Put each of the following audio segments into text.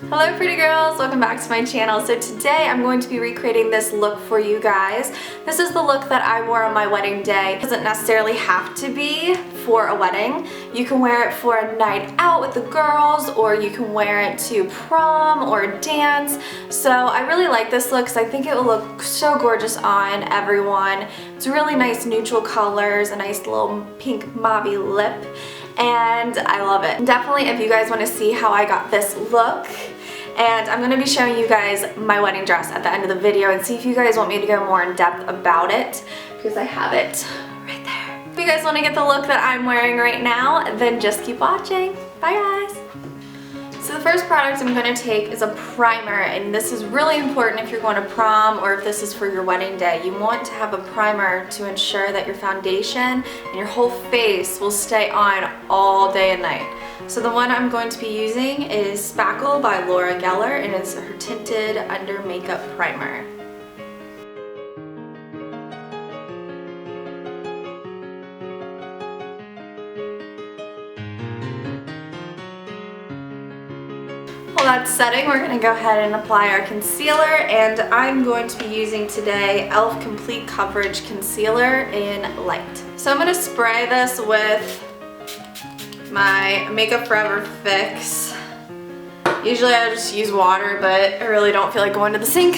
Hello pretty girls, welcome back to my channel. So today I'm going to be recreating this look for you guys. This is the look that I wore on my wedding day. It doesn't necessarily have to be for a wedding. You can wear it for a night out with the girls, or you can wear it to prom or a dance. So I really like this look because I think it will look so gorgeous on everyone. It's really nice neutral colors, a nice little pink mauve lip, and I love it. Definitely if you guys want to see how I got this look, and I'm going to be showing you guys my wedding dress at the end of the video and see if you guys want me to go more in depth about it, because I have it right there. If you guys want to get the look that I'm wearing right now, then just keep watching. Bye guys! So the first product I'm going to take is a primer, and this is really important if you're going to prom or if this is for your wedding day. You want to have a primer to ensure that your foundation and your whole face will stay on all day and night. So the one I'm going to be using is Spackle by Laura Geller, and it's her tinted under makeup primer. While that's setting, we're going to go ahead and apply our concealer, and I'm going to be using today e.l.f. Complete Coverage Concealer in Light. So I'm going to spray this with my Makeup Forever Fix. Usually I just use water, but I really don't feel like going to the sink.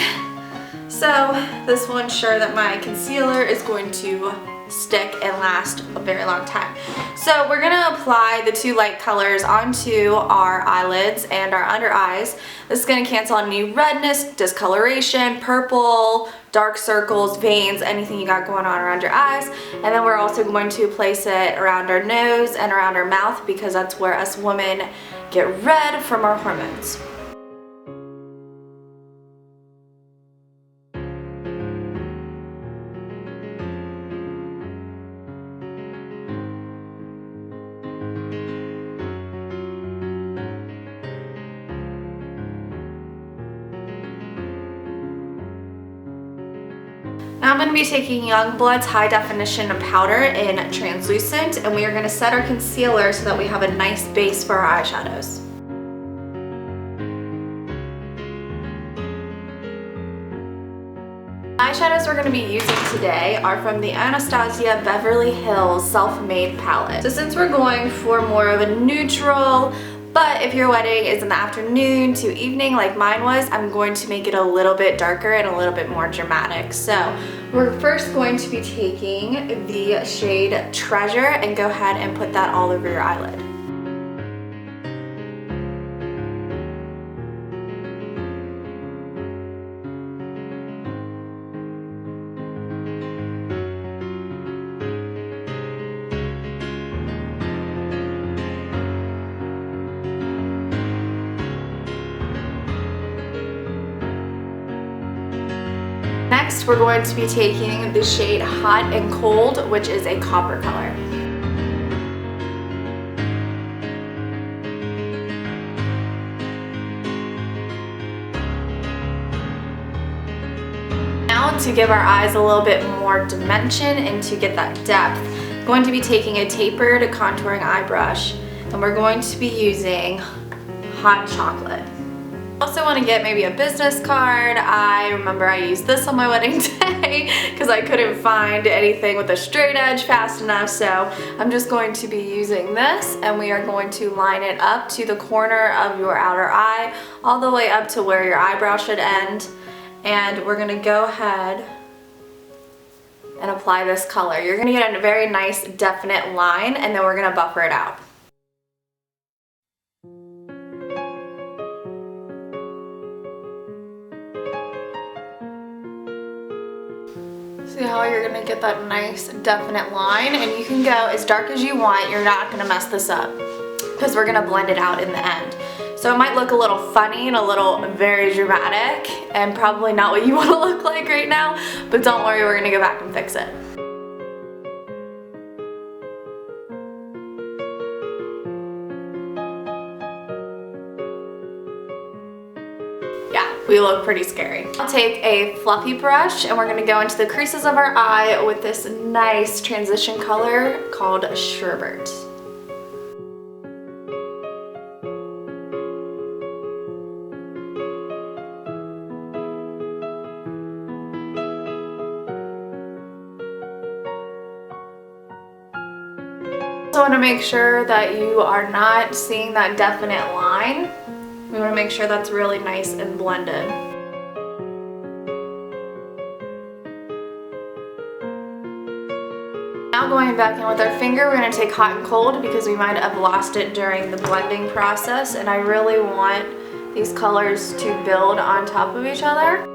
So this will ensure that my concealer is going to stick and last a very long time. So we're gonna apply the two light colors onto our eyelids and our under eyes. This is gonna cancel any redness, discoloration, purple, dark circles, veins, anything you got going on around your eyes. And then we're also going to place it around our nose and around our mouth, because that's where us women get red from our hormones. Now I'm going to be taking YoungBlood's High Definition Powder in Translucent, and we are going to set our concealer so that we have a nice base for our eyeshadows. Eyeshadows we're going to be using today are from the Anastasia Beverly Hills Self-Made Palette. So since we're going for more of a neutral, but if your wedding is in the afternoon to evening like mine was, I'm going to make it a little bit darker and a little bit more dramatic. So we're first going to be taking the shade Treasure and go ahead and put that all over your eyelid. Next, we're going to be taking the shade Hot and Cold, which is a copper color. Now, to give our eyes a little bit more dimension and to get that depth, I'm going to be taking a tapered contouring eye brush, and we're going to be using Hot Chocolate. Also want to get maybe a business card. I remember I used this on my wedding day because I couldn't find anything with a straight edge fast enough, so I'm just going to be using this, and we are going to line it up to the corner of your outer eye all the way up to where your eyebrow should end, and we're going to go ahead and apply this color. You're going to get a very nice definite line, and then we're going to buffer it out. See how you're going to get that nice definite line, and you can go as dark as you want. You're not going to mess this up because we're going to blend it out in the end. So it might look a little funny and a little very dramatic and probably not what you want to look like right now, but don't worry, we're going to go back and fix it. We look pretty scary. I'll take a fluffy brush, and we're going to go into the creases of our eye with this nice transition color called Sherbet. So I want to make sure that you are not seeing that definite line. We want to make sure that's really nice and blended. Now going back in with our finger, we're going to take hot and cold because we might have lost it during the blending process, and I really want these colors to build on top of each other.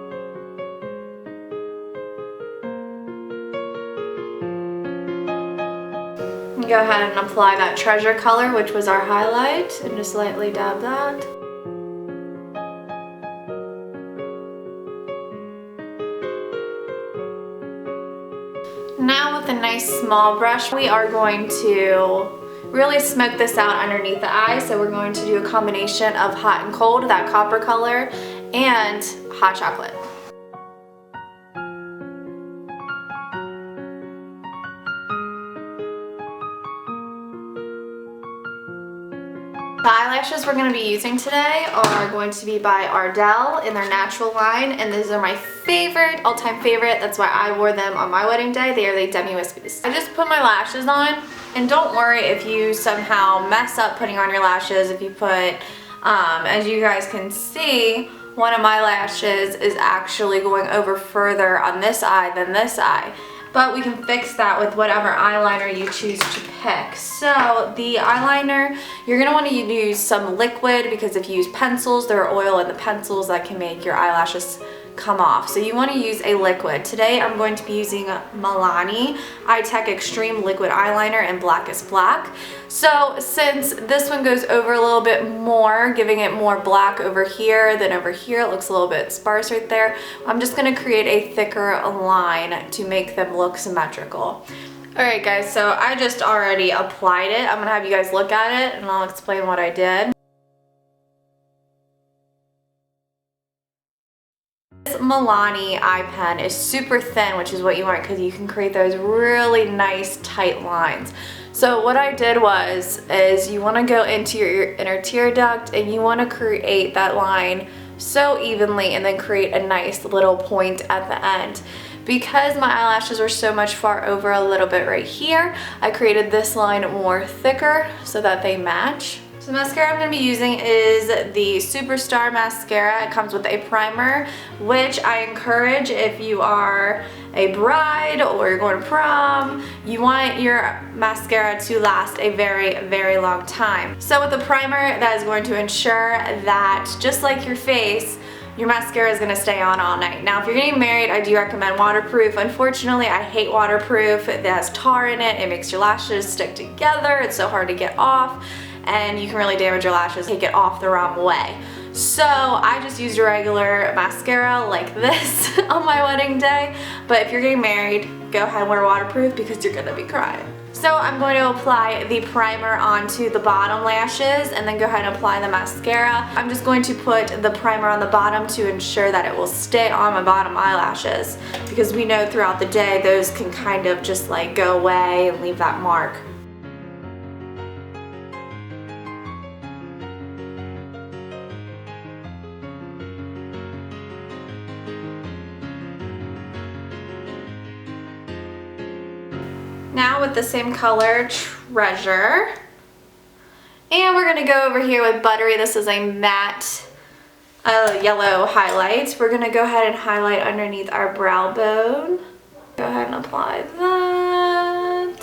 Go ahead and apply that treasure color, which was our highlight, and just lightly dab that. Now with a nice small brush, we are going to really smoke this out underneath the eye. So we're going to do a combination of hot and cold, that copper color, and hot chocolate. The eyelashes we're going to be using today are going to be by Ardell in their natural line, and these are my favorite, all-time favorite. That's why I wore them on my wedding day. They are the Demi Wispies. I just put my lashes on, and don't worry if you somehow mess up putting on your lashes. If you put, as you guys can see, one of my lashes is actually going over further on this eye than this eye. But we can fix that with whatever eyeliner you choose to pick. So the eyeliner, you're going to want to use some liquid, because if you use pencils, there are oil in the pencils that can make your eyelashes come off. So you want to use a liquid. Today I'm going to be using Milani iTech Extreme Liquid Eyeliner in Blackest Black. So since this one goes over a little bit more, giving it more black over here than over here, it looks a little bit sparse right there, I'm just going to create a thicker line to make them look symmetrical. Alright guys, so I just already applied it. I'm going to have you guys look at it and I'll explain what I did. This Milani eye pen is super thin, which is what you want because you can create those really nice tight lines. So what I did is you want to go into your inner tear duct and you want to create that line so evenly and then create a nice little point at the end. Because my eyelashes were so much far over a little bit right here, I created this line more thicker so that they match. So the mascara I'm going to be using is the Superstar mascara. It comes with a primer, which I encourage if you are a bride or you're going to prom, you want your mascara to last a very, very long time. So with the primer, that is going to ensure that just like your face, your mascara is going to stay on all night. Now if you're getting married, I do recommend waterproof. Unfortunately, I hate waterproof. It has tar in it. It makes your lashes stick together. It's so hard to get off, and you can really damage your lashes, take it off the wrong way. So I just used a regular mascara like this on my wedding day, but if you're getting married, go ahead and wear waterproof because you're gonna be crying. So I'm going to apply the primer onto the bottom lashes and then go ahead and apply the mascara. I'm just going to put the primer on the bottom to ensure that it will stay on my bottom eyelashes, because we know throughout the day those can kind of just like go away and leave that mark. Now with the same color, Treasure. And we're going to go over here with Buttery. This is a matte yellow highlight. We're going to go ahead and highlight underneath our brow bone. Go ahead and apply that.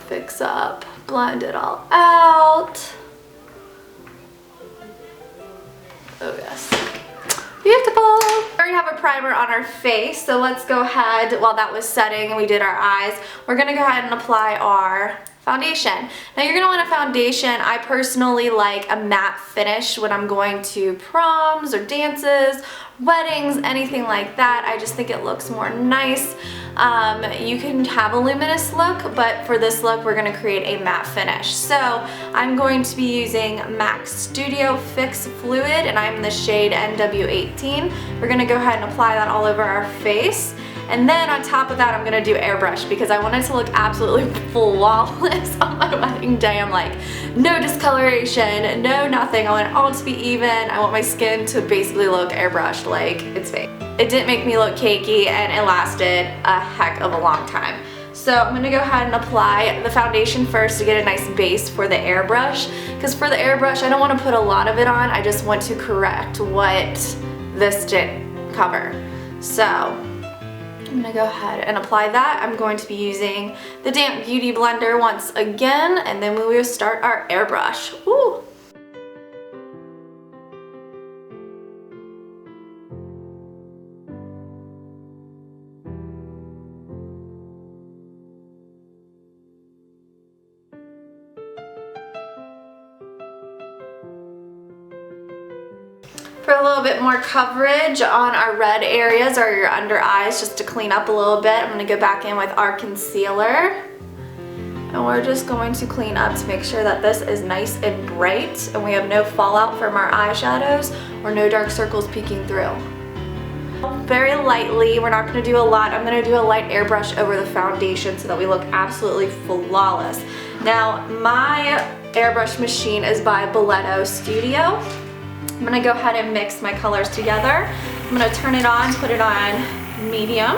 Fix up, blend it all out. Oh yes. Beautiful. We already have a primer on our face, so let's go ahead, while that was setting and we did our eyes, we're going to go ahead and apply our foundation. Now you're going to want a foundation. I personally like a matte finish when I'm going to proms or dances, weddings, anything like that. I just think it looks more nice. You can have a luminous look, but for this look we're going to create a matte finish. So I'm going to be using MAC Studio Fix Fluid, and I'm in the shade NW18. We're going to go ahead and apply that all over our face. And then on top of that, I'm going to do airbrush because I want it to look absolutely flawless on my wedding day. I'm like, no discoloration, no nothing. I want it all to be even. I want my skin to basically look airbrushed like it's fake. It didn't make me look cakey, and it lasted a heck of a long time. So I'm going to go ahead and apply the foundation first to get a nice base for the airbrush. Because for the airbrush, I don't want to put a lot of it on. I just want to correct what this didn't cover. So I'm going to go ahead and apply that. I'm going to be using the Damp Beauty Blender once again, and then we will start our airbrush. Ooh. For a little bit more coverage on our red areas or your under eyes, just to clean up a little bit, I'm going to go back in with our concealer. And we're just going to clean up to make sure that this is nice and bright and we have no fallout from our eyeshadows or no dark circles peeking through. Very lightly, we're not going to do a lot. I'm going to do a light airbrush over the foundation so that we look absolutely flawless. Now, my airbrush machine is by Boletto Studio. I'm going to go ahead and mix my colors together. I'm going to turn it on, put it on medium.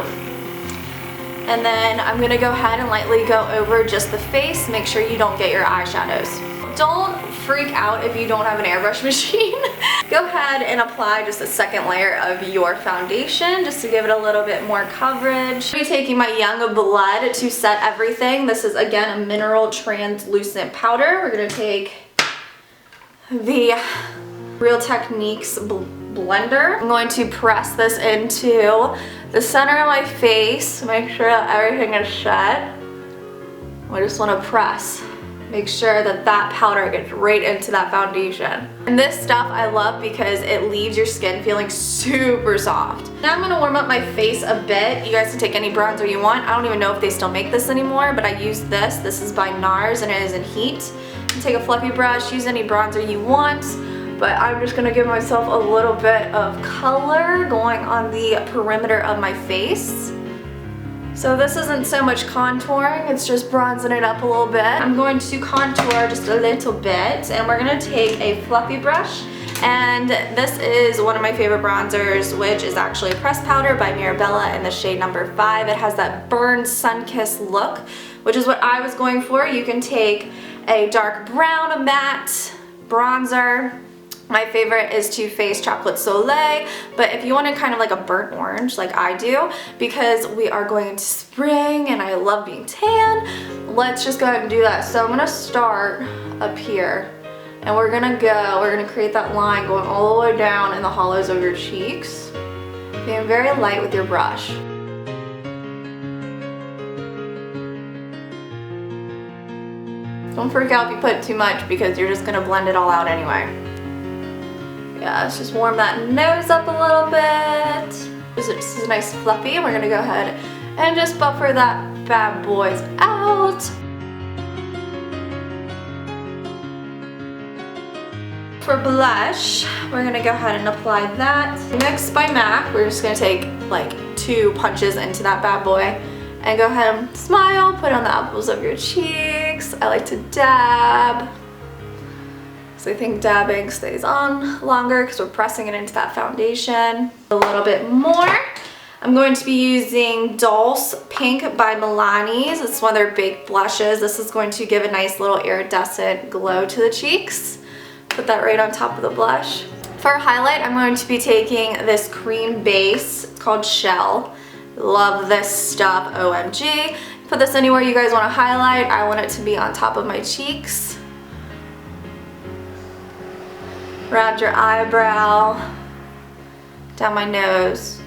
And then I'm going to go ahead and lightly go over just the face. Make sure you don't get your eyeshadows. Don't freak out if you don't have an airbrush machine. Go ahead and apply just a second layer of your foundation just to give it a little bit more coverage. I'm taking my YoungBlood to set everything. This is again a mineral translucent powder. We're going to take the Real Techniques blender. I'm going to press this into the center of my face, make sure that everything is set. I just want to press. Make sure that that powder gets right into that foundation. And this stuff I love because it leaves your skin feeling super soft. Now I'm going to warm up my face a bit. You guys can take any bronzer you want. I don't even know if they still make this anymore, but I use this. This is by NARS and it is in heat. You can take a fluffy brush, use any bronzer you want. But I'm just going to give myself a little bit of color going on the perimeter of my face. So this isn't so much contouring, it's just bronzing it up a little bit. I'm going to contour just a little bit, and we're going to take a fluffy brush. And this is one of my favorite bronzers, which is actually a pressed powder by Mirabella in the shade number 5. It has that burned sun-kissed look, which is what I was going for. You can take a dark brown, a matte bronzer. My favorite is Too Faced Chocolate Soleil, but if you want it kind of like a burnt orange like I do, because we are going into spring and I love being tan, let's just go ahead and do that. So I'm going to start up here and we're going to create that line going all the way down in the hollows of your cheeks, being very light with your brush. Don't freak out if you put too much because you're just going to blend it all out anyway. Yeah, let's just warm that nose up a little bit. This is a nice fluffy, and we're gonna go ahead and just buffer that bad boys out. For blush, we're gonna go ahead and apply that. Next by MAC, we're just gonna take like 2 punches into that bad boy and go ahead and smile, put it on the apples of your cheeks. I like to dab. I think dabbing stays on longer because we're pressing it into that foundation. A little bit more. I'm going to be using Dolce Pink by Milani. It's one of their baked blushes. This is going to give a nice little iridescent glow to the cheeks. Put that right on top of the blush. For highlight, I'm going to be taking this cream base. It's called Shell. Love this stuff, OMG. Put this anywhere you guys want to highlight. I want it to be on top of my cheeks. Around your eyebrow, down my nose,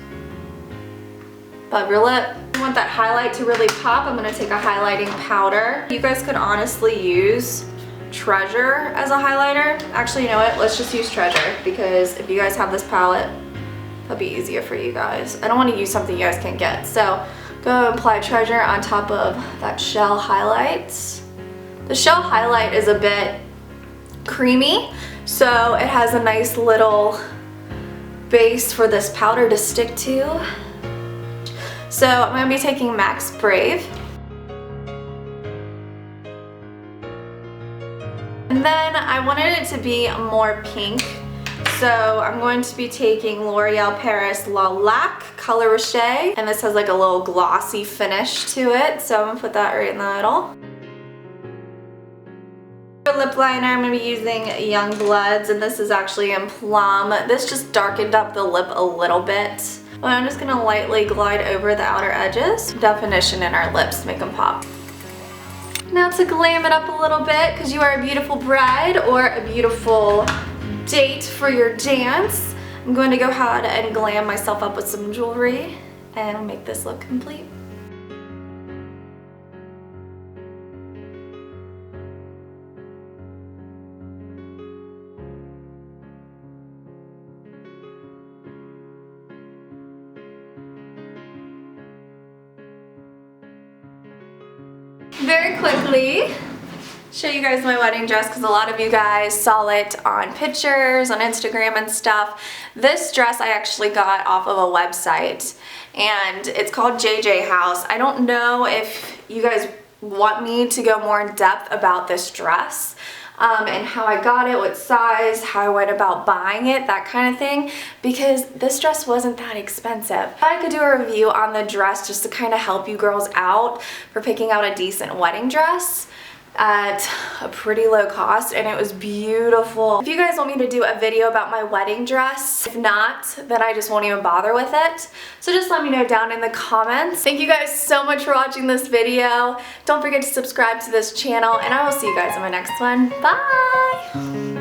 above your lip. I want that highlight to really pop. I'm going to take a highlighting powder. You guys could honestly use Treasure as a highlighter. Actually, you know what? Let's just use Treasure because if you guys have this palette, that'll be easier for you guys. I don't want to use something you guys can't get. So go apply Treasure on top of that Shell highlights. The Shell highlight is a bit creamy. So it has a nice little base for this powder to stick to. So I'm going to be taking Max Brave. And then I wanted it to be more pink So I'm going to be taking L'Oreal Paris La Lac Color Riche, and this has like a little glossy finish to it, so I'm gonna put that right in the middle. For lip liner, I'm going to be using YoungBlood's, and this is actually in Plum. This just darkened up the lip a little bit. But I'm just going to lightly glide over the outer edges. Definition in our lips to make them pop. Now to glam it up a little bit, because you are a beautiful bride or a beautiful date for your dance, I'm going to go ahead and glam myself up with some jewelry and make this look complete. Very quickly, show you guys my wedding dress because a lot of you guys saw it on pictures on Instagram and stuff. This dress I actually got off of a website, and it's called JJ House. I don't know if you guys want me to go more in depth about this dress and how I got it, what size, how I went about buying it, that kind of thing, because this dress wasn't that expensive. I thought I could do a review on the dress just to kind of help you girls out for picking out a decent wedding dress at a pretty low cost, and it was beautiful. If you guys want me to do a video about my wedding dress, if not, then I just won't even bother with it. So just let me know down in the comments. Thank you guys so much for watching this video. Don't forget to subscribe to this channel, and I will see you guys in my next one. Bye!